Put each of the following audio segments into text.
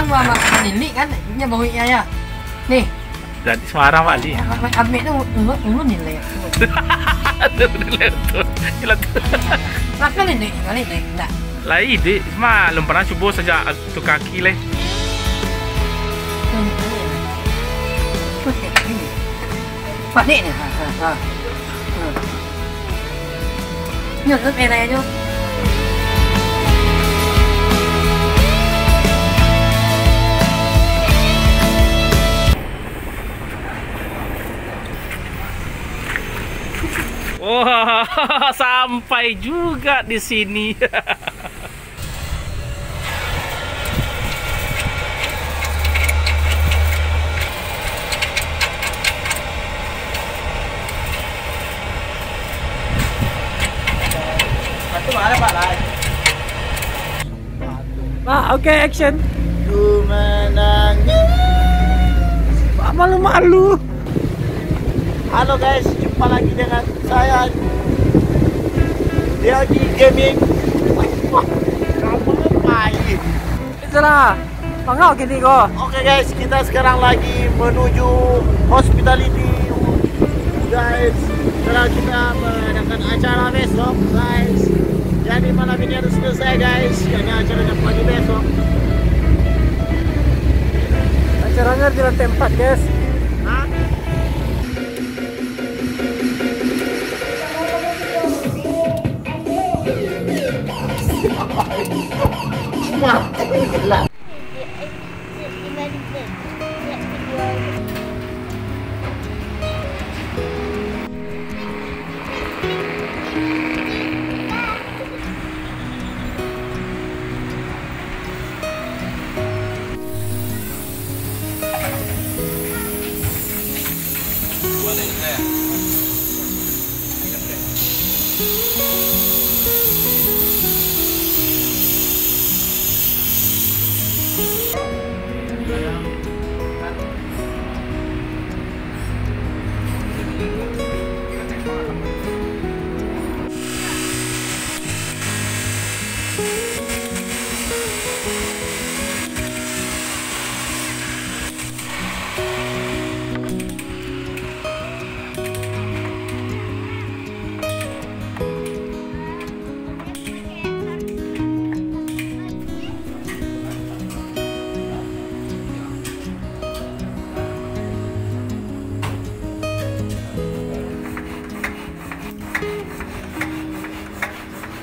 kan gua makan ini kan, ini baunya ya. Nih. Dari Semarang Pak Di. Kami itu ulun nilai. Makan ini kali ini enggak. Lah ide, mah belum pernah coba sejak tu kaki leh. Pak nih nih. Nyut merah aja. Wah, sampai juga di sini. Oke, action. Ku menangis. Malu-malu. Halo guys, jumpa lagi dengan saya di Gaming. Wah, kamu ngapain? Itulah. Pangau gini kok. Oke guys, kita sekarang lagi menuju hospitality guys. Sekarang kita mengadakan acara besok guys. Jadi malam ini harus selesai guys, karena acaranya pagi besok. Acaranya di lantai 4 guys. Hah? Mati lah.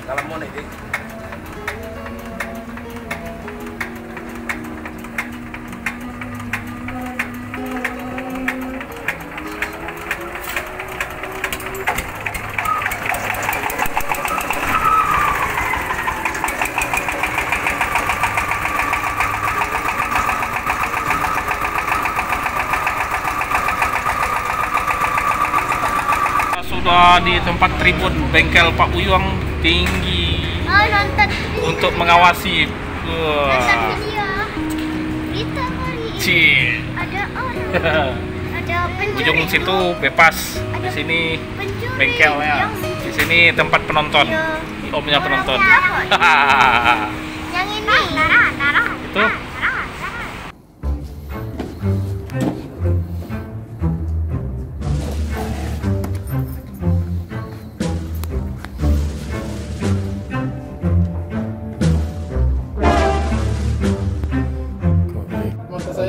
Kalau mau nih, sudah di tempat tribun bengkel Pak Uyuang tinggi untuk mengawasi. Nonton video kita kali Cih. ada orang, ada pencuri. Ujung situ bebas. Di sini bengkelnya. Di sini tempat penonton. Omnya penonton. Yang ini. Itu.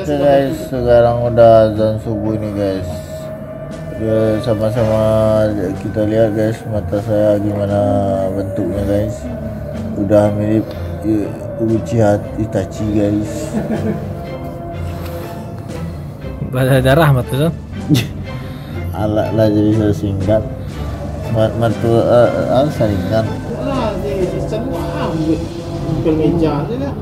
Oke guys, sekarang udah azan subuh nih guys. Ya, sama-sama kita lihat guys mata saya gimana bentuknya guys. Udah mirip Uchiha Itachi guys. Berdarah mata tuh. Alat lah jadi saya singkat. Mata saringan. Lah, semua ambil meja aja lah.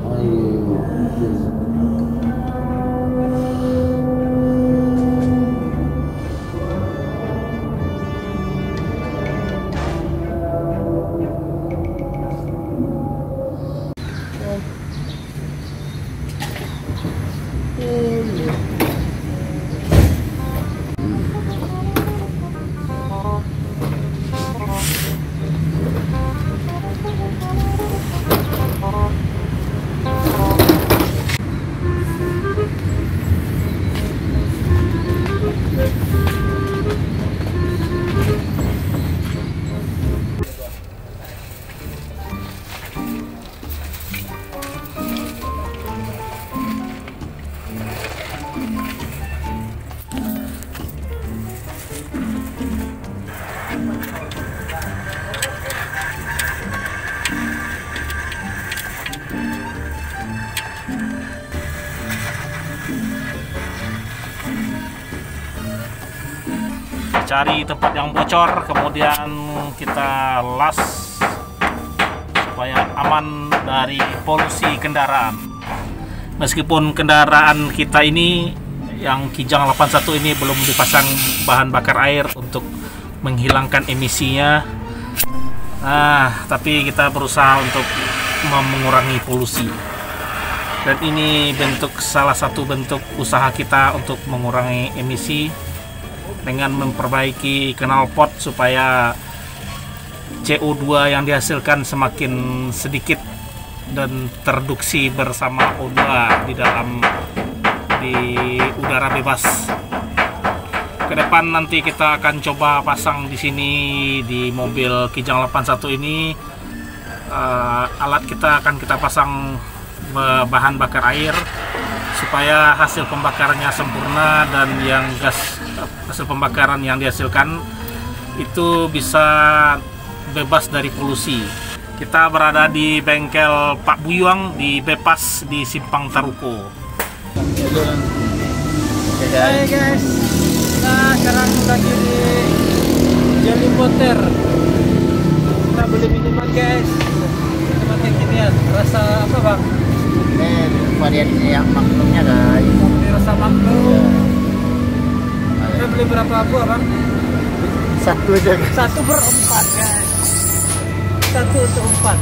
cari tempat yang bocor, kemudian kita las supaya aman dari polusi kendaraan. Meskipun kendaraan kita ini yang Kijang 81 ini belum dipasang bahan bakar air untuk menghilangkan emisinya, tapi kita berusaha untuk mengurangi polusi. Dan ini salah satu bentuk usaha kita untuk mengurangi emisi dengan memperbaiki knalpot supaya CO2 yang dihasilkan semakin sedikit dan terreduksi bersama O2 di udara bebas. Ke depan nanti kita akan coba pasang di sini di mobil Kijang 81 ini alat akan kita pasang bahan bakar air supaya hasil pembakarannya sempurna dan yang hasil pembakaran yang dihasilkan itu bisa bebas dari polusi. Kita berada di bengkel Pak Buyuang di Bepas di Simpang Taruko. Hai guys, nah sekarang lagi di Jali Potter. Kita beli minuman guys, minuman kekinian. Rasa apa bang? Variannya yang maklumnya guys. Beli rasa maklum. Kita beli berapa buah bang? Satu aja guys. 1 per 4 guys. 1 untuk 4.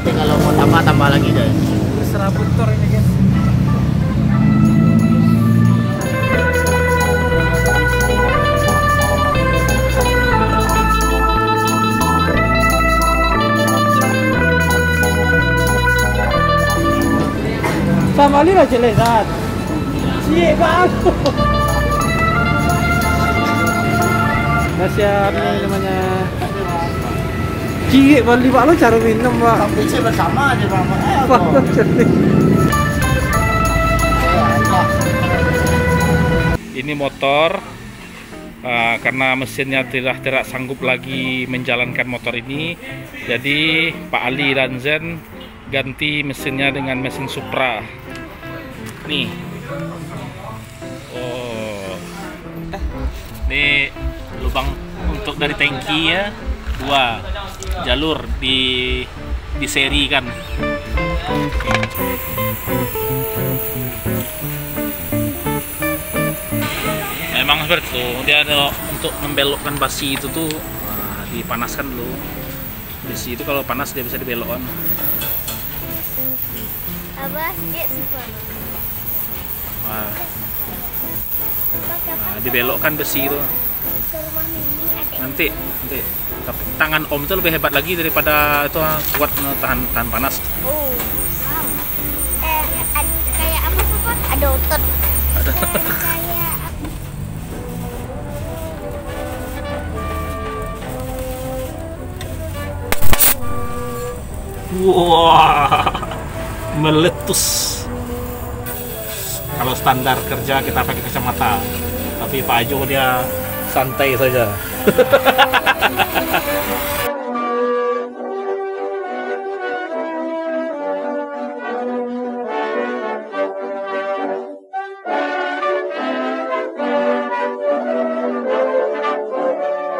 Jadi kalau mau tambah lagi guys. Ini serabut tor ini guys. Sama Ali lah jelek saat. Cik bang. Nasihat nih namanya. Cik bali pak lo cara minum bang. Bisa bersama aja bang. Ini motor karena mesinnya tidak sanggup lagi menjalankan motor ini, jadi Pak Ali dan Zen ganti mesinnya dengan mesin Supra. Nih, ini lubang untuk dari tangkinya 2 jalur di seri kan. Memang seperti itu, dia ada untuk membelokkan basi itu tuh dipanaskan dulu. Besi itu kalau panas dia bisa dibelokkan. Abah, dia super. Dibelokkan besi itu. Ke rumah Mimi ada. Nanti. Tapi tangan Om itu lebih hebat lagi daripada itu, kuat tahan panas. Oh, wow. Kayak apa tuh Pak? Ada otot. Kayak Wah, meletus. Kalau standar kerja kita pakai kacamata, tapi Pak Ajo dia santai saja.